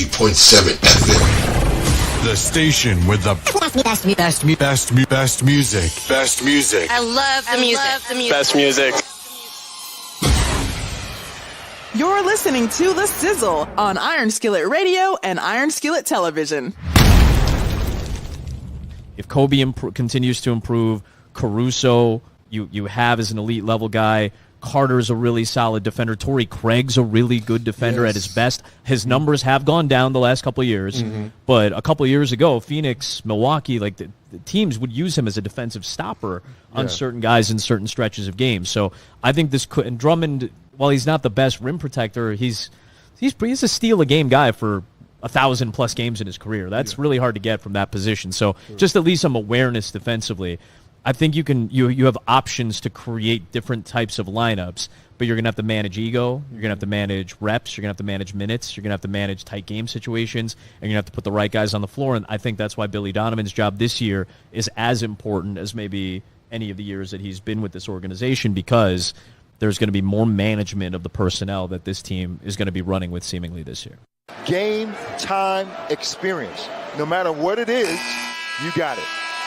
98.7 FM. The station with the best music. Best music. I love the music. Best music. You're listening to The Sizzle on Iron Skillet Radio and Iron Skillet Television. If Kobe continues to improve, Caruso, you have as an elite level guy. Carter's a really solid defender. Torrey Craig's a really good defender at his best. His numbers have gone down the last couple of years, but a couple of years ago, Phoenix, Milwaukee, like the teams would use him as a defensive stopper on certain guys in certain stretches of games. So I think this could, and Drummond, while he's not the best rim protector, he's a steal a game guy for 1,000+ games in his career. That's really hard to get from that position. So just at least some awareness defensively. I think you have options to create different types of lineups, but you're going to have to manage ego, you're going to have to manage reps, you're going to have to manage minutes, you're going to have to manage tight game situations, and you're going to have to put the right guys on the floor. And I think that's why Billy Donovan's job this year is as important as maybe any of the years that he's been with this organization, because there's going to be more management of the personnel that this team is going to be running with seemingly this year. Game time experience. No matter what it is, you got it.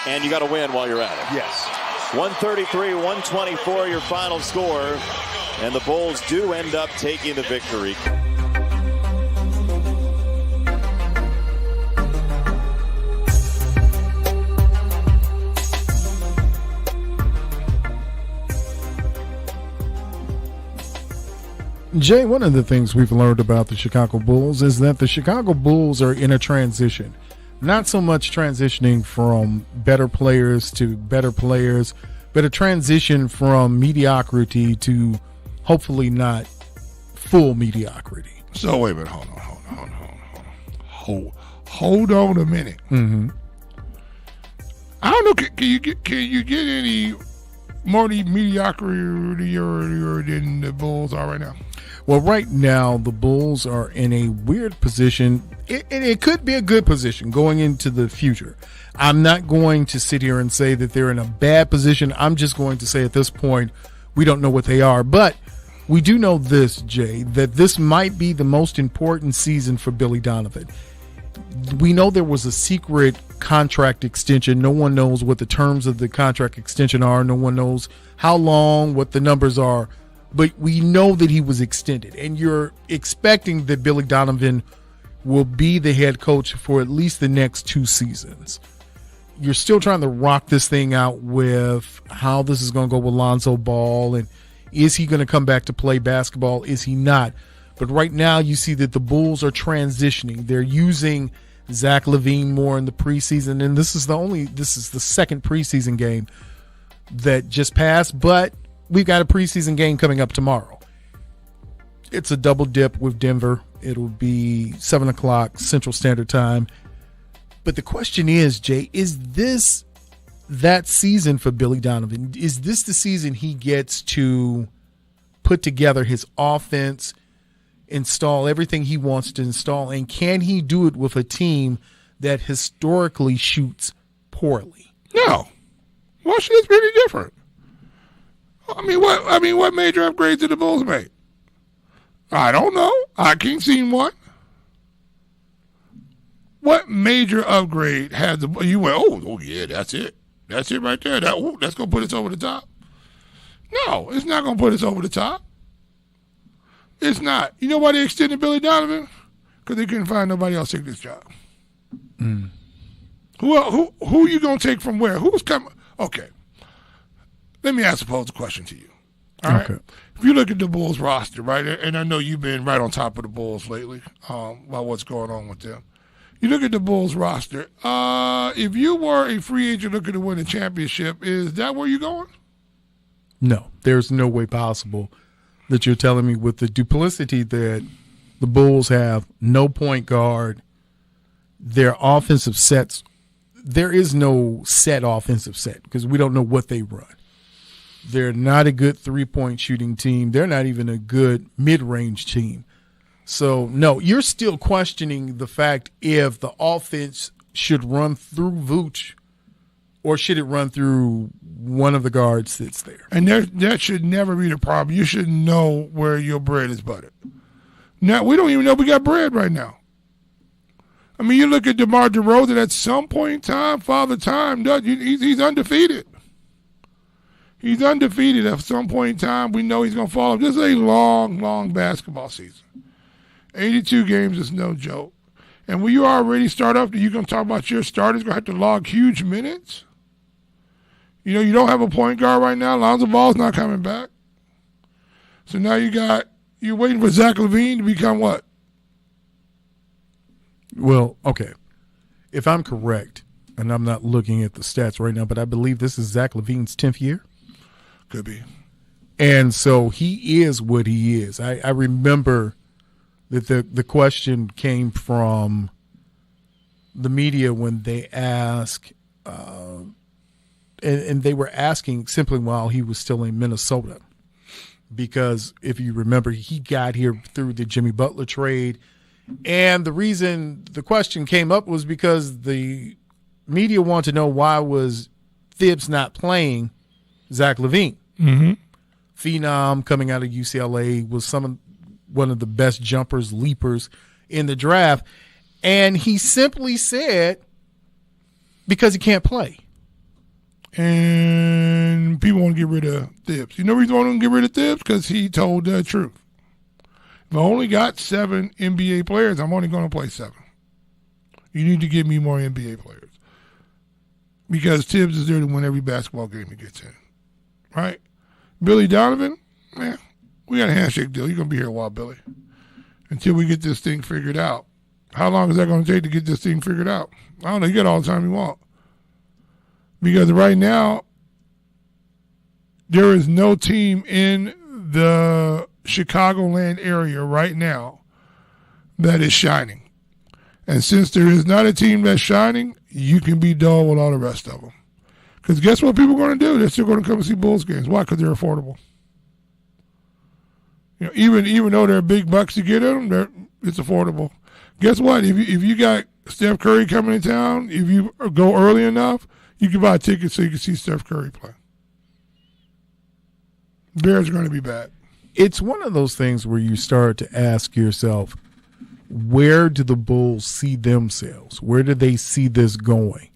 And you got to win while you're at it. Yes. 133-124 your final score. And the Bulls do end up taking the victory. Jay, one of the things we've learned about the Chicago Bulls is that the Chicago Bulls are in a transition. Not so much transitioning from better players to better players, but a transition from mediocrity to hopefully not full mediocrity. So wait a minute, hold on a minute. Mm-hmm. I don't know. Can you get any more mediocrity than the Bulls are right now? Well, right now the Bulls are in a weird position. It could be a good position going into the future. I'm not going to sit here and say that they're in a bad position. I'm just going to say at this point, we don't know what they are. But we do know this, Jay, that this might be the most important season for Billy Donovan. We know there was a secret contract extension. No one knows what the terms of the contract extension are. No one knows how long, what the numbers are. But we know that he was extended. And you're expecting that Billy Donovan will be the head coach for at least the next 2 seasons. You're still trying to rock this thing out with how this is going to go with Lonzo Ball, and is he going to come back to play basketball? Is he not? But right now you see that the Bulls are transitioning. They're using Zach LaVine more in the preseason, and this is the second preseason game that just passed, but we've got a preseason game coming up tomorrow. It's a double dip with Denver. It'll be 7 o'clock Central Standard Time. But the question is, Jay, is this that season for Billy Donovan? Is this the season he gets to put together his offense, install everything he wants to install, and can he do it with a team that historically shoots poorly? No. Washington's pretty different. What major upgrades did the Bulls make? I don't know. I can't see one. What major upgrade has you went, oh yeah, that's it. That's it right there. That's going to put us over the top. No, it's not going to put us over the top. It's not. You know why they extended Billy Donovan? Because they couldn't find nobody else to take this job. Mm. Who you going to take from where? Who's coming? Okay. Let me pose a question to you. All right. Okay. If you look at the Bulls roster, right, and I know you've been right on top of the Bulls lately about what's going on with them. You look at the Bulls roster. If you were a free agent looking to win a championship, is that where you're going? No, there's no way possible that you're telling me with the duplicity that the Bulls have, no point guard, their offensive sets. There is no set offensive set because we don't know what they run. They're not a good three-point shooting team. They're not even a good mid-range team. So, no, you're still questioning the fact if the offense should run through Vooch or should it run through one of the guards that's there. And that should never be the problem. You should know where your bread is buttered. Now, we don't even know we got bread right now. I mean, you look at DeMar DeRozan at some point in time, Father Time, he's undefeated. He's undefeated at some point in time. We know he's going to fall off. This is a long, long basketball season. 82 games is no joke. And when you already start off, you're going to talk about your starters going to have to log huge minutes? You know, you don't have a point guard right now. Lonzo Ball's not coming back. So now you're waiting for Zach LaVine to become what? Well, okay. If I'm correct, and I'm not looking at the stats right now, but I believe this is Zach LaVine's 10th year. Could be. And so he is what he is. I remember that the question came from the media when they asked, and they were asking simply while he was still in Minnesota. Because if you remember, he got here through the Jimmy Butler trade. And the reason the question came up was because the media wanted to know why was Thibs not playing Zach LaVine. Mm-hmm. Phenom coming out of UCLA, was one of the best jumpers, leapers in the draft. And he simply said, because he can't play. And people want to get rid of Thibs. You know the reason why they want to get rid of Thibs? Because he told the truth. If I only got 7 NBA players, I'm only going to play 7. You need to give me more NBA players. Because Tibbs is there to win every basketball game he gets in. Right? Billy Donovan, man, we got a handshake deal. You're going to be here a while, Billy. Until we get this thing figured out. How long is that going to take to get this thing figured out? I don't know. You got all the time you want. Because right now, there is no team in the Chicagoland area right now that is shining. And since there is not a team that's shining, you can be dull with all the rest of them. Because guess what people are going to do? They're still going to come and see Bulls games. Why? Because they're affordable. You know, even though they're big bucks to get them, it's affordable. Guess what? If you got Steph Curry coming to town, if you go early enough, you can buy a ticket so you can see Steph Curry play. Bears are going to be bad. It's one of those things where you start to ask yourself, where do the Bulls see themselves? Where do they see this going?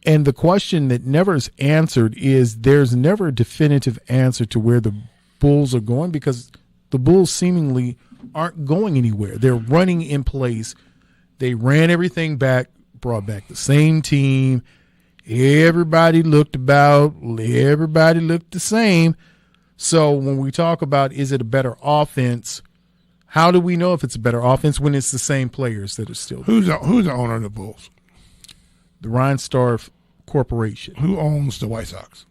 And the question that never is answered is there's never a definitive answer to where the Bulls are going, because the Bulls seemingly aren't going anywhere. They're running in place. They ran everything back, brought back the same team. Everybody looked the same. So when we talk about is it a better offense, how do we know if it's a better offense when it's the same players that are still there? Who's the owner of the Bulls? The Reinsdorf Corporation. Who owns the White Sox?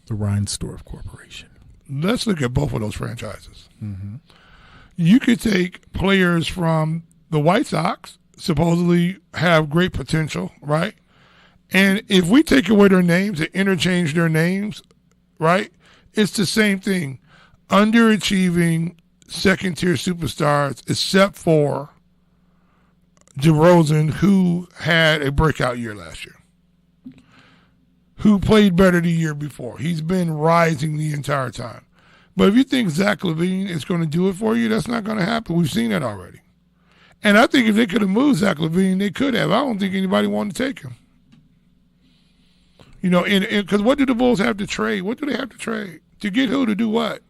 The Reinsdorf Corporation. Let's look at both of those franchises. Mm-hmm. You could take players from the White Sox, supposedly have great potential, right? And if we take away their names and interchange their names, right, it's the same thing. Underachieving second-tier superstars, except for DeRozan, who had a breakout year last year, who played better the year before. He's been rising the entire time. But if you think Zach LaVine is going to do it for you, that's not going to happen. We've seen that already. And I think if they could have moved Zach LaVine, they could have. I don't think anybody wanted to take him. You know, because what do the Bulls have to trade? What do they have to trade? To get who to do what?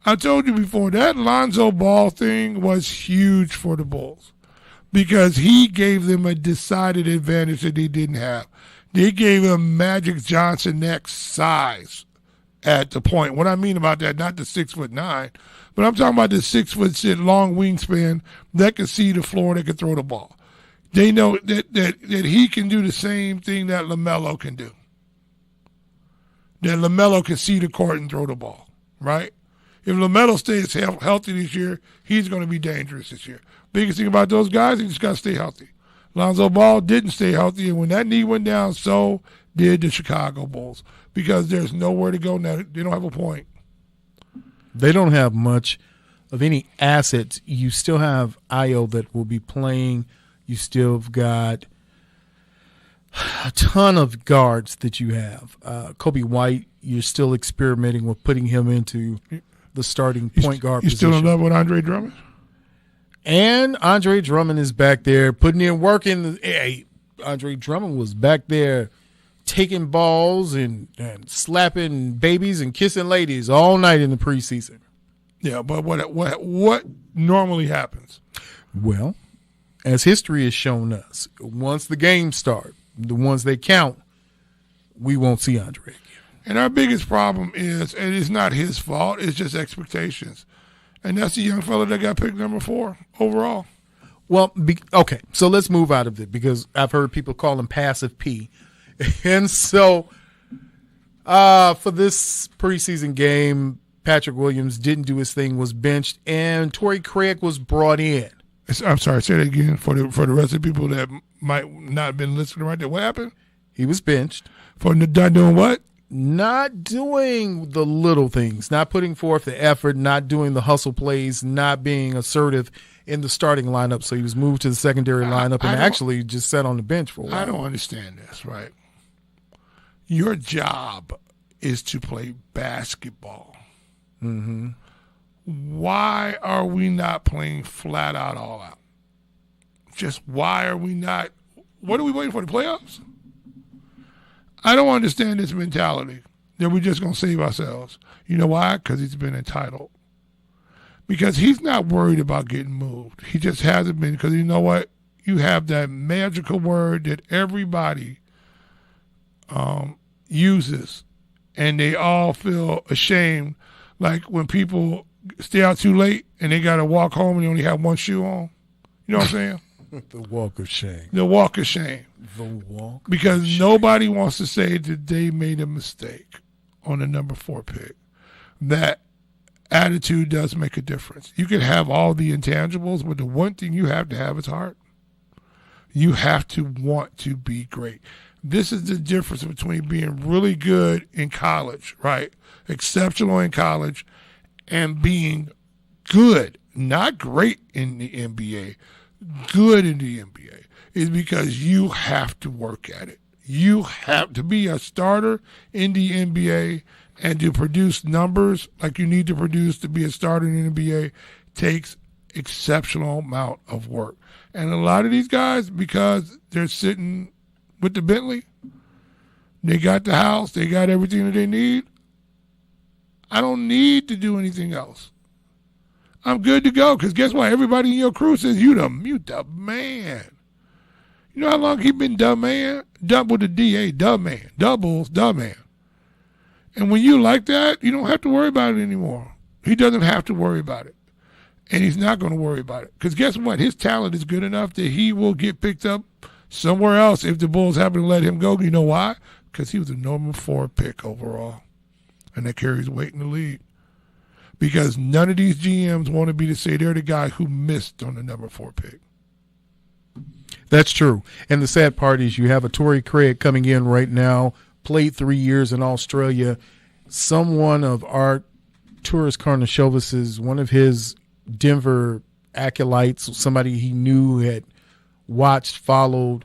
I told you before, that Lonzo Ball thing was huge for the Bulls because he gave them a decided advantage that they didn't have. They gave him Magic Johnson-esque size at the point. What I mean about that, not the 6'9", but I'm talking about the 6'6", long wingspan that can see the floor, that can throw the ball. They know that he can do the same thing that LaMelo can do. That LaMelo can see the court and throw the ball, right? If LaMelo stays healthy this year, he's going to be dangerous this year. Biggest thing about those guys, he just got to stay healthy. Lonzo Ball didn't stay healthy, and when that knee went down, so did the Chicago Bulls, because there's nowhere to go now. They don't have a point. They don't have much of any assets. You still have Io that will be playing. You still have got a ton of guards that you have. Kobe White, you're still experimenting with putting him into the starting point guard position. You still in love with Andre Drummond? And Andre Drummond is back there putting in work hey, Andre Drummond was back there taking balls and slapping babies and kissing ladies all night in the preseason. Yeah, but what normally happens? Well, as history has shown us, once the games start, the ones they count, we won't see Andre again. And our biggest problem is, and it's not his fault, it's just expectations. And that's the young fella that got picked number 4 overall. Well, okay, so let's move out of it because I've heard people call him Passive P. And so for this preseason game, Patrick Williams didn't do his thing, was benched, and Torrey Craig was brought in. I'm sorry, say that again for the rest of the people that might not have been listening right there. What happened? He was benched. For not doing what? Not doing the little things, not putting forth the effort, not doing the hustle plays, not being assertive in the starting lineup. So he was moved to the secondary lineup and actually just sat on the bench for a while. I don't understand this, right? Your job is to play basketball. Mm-hmm. Why are we not playing flat out, all out? Just why are we not? What are we waiting for, the playoffs? I don't understand this mentality that we're just going to save ourselves. You know why? Because he's been entitled. Because he's not worried about getting moved. He just hasn't been, because you know what? You have that magical word that everybody uses, and they all feel ashamed. Like when people stay out too late and they got to walk home and they only have one shoe on. You know what I'm saying? The walk of shame. The walk of shame. The walk. Because nobody wants to say that they made a mistake on the number 4 pick. That attitude does make a difference. You can have all the intangibles, but the one thing you have to have is heart. You have to want to be great. This is the difference between being really good in college, right? Exceptional in college, and being good, not great in the NBA, good in the NBA, is because you have to work at it. You have to be a starter in the NBA and to produce numbers like you need to produce to be a starter in the NBA takes exceptional amount of work. And a lot of these guys, because they're sitting with the Bentley, they got the house, they got everything that they need. I don't need to do anything else. I'm good to go, because guess what? Everybody in your crew says you the man. You know how long he been dumb man? Dumb with a D-A, dumb man. Doubles, dumb man. And when you like that, you don't have to worry about it anymore. He doesn't have to worry about it. And he's not going to worry about it. Because guess what? His talent is good enough that he will get picked up somewhere else if the Bulls happen to let him go. You know why? Because he was a number 4 pick overall. And that carries weight in the league. Because none of these GMs want to be to say they're the guy who missed on the number 4 pick. That's true. And the sad part is you have a Torrey Craig coming in right now, played 3 years in Australia. Someone of Arturas Karnisovas's, one of his Denver acolytes, somebody he knew, had watched, followed,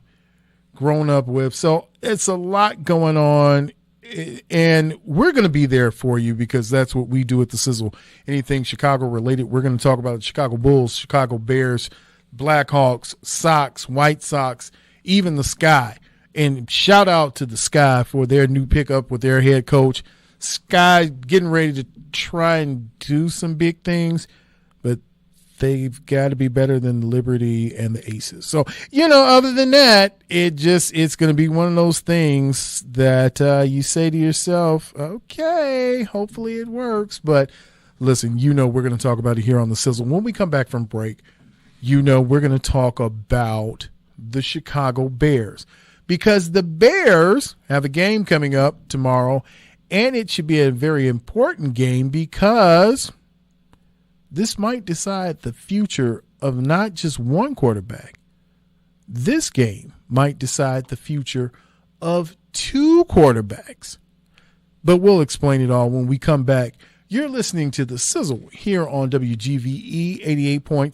grown up with. So it's a lot going on. And we're going to be there for you because that's what we do at the Sizzle. Anything Chicago related, we're going to talk about the Chicago Bulls, Chicago Bears, Blackhawks, Sox, White Sox, even the Sky. And shout out to the Sky for their new pickup with their head coach. Sky getting ready to try and do some big things, but they've got to be better than Liberty and the Aces. So, other than that, it's going to be one of those things that you say to yourself, okay, hopefully it works. But listen, we're going to talk about it here on the Sizzle. When we come back from break, we're going to talk about the Chicago Bears because the Bears have a game coming up tomorrow, and it should be a very important game because this might decide the future of not just one quarterback. This game might decide the future of 2 quarterbacks. But we'll explain it all when we come back. You're listening to The Sizzle here on WGVE 88.7.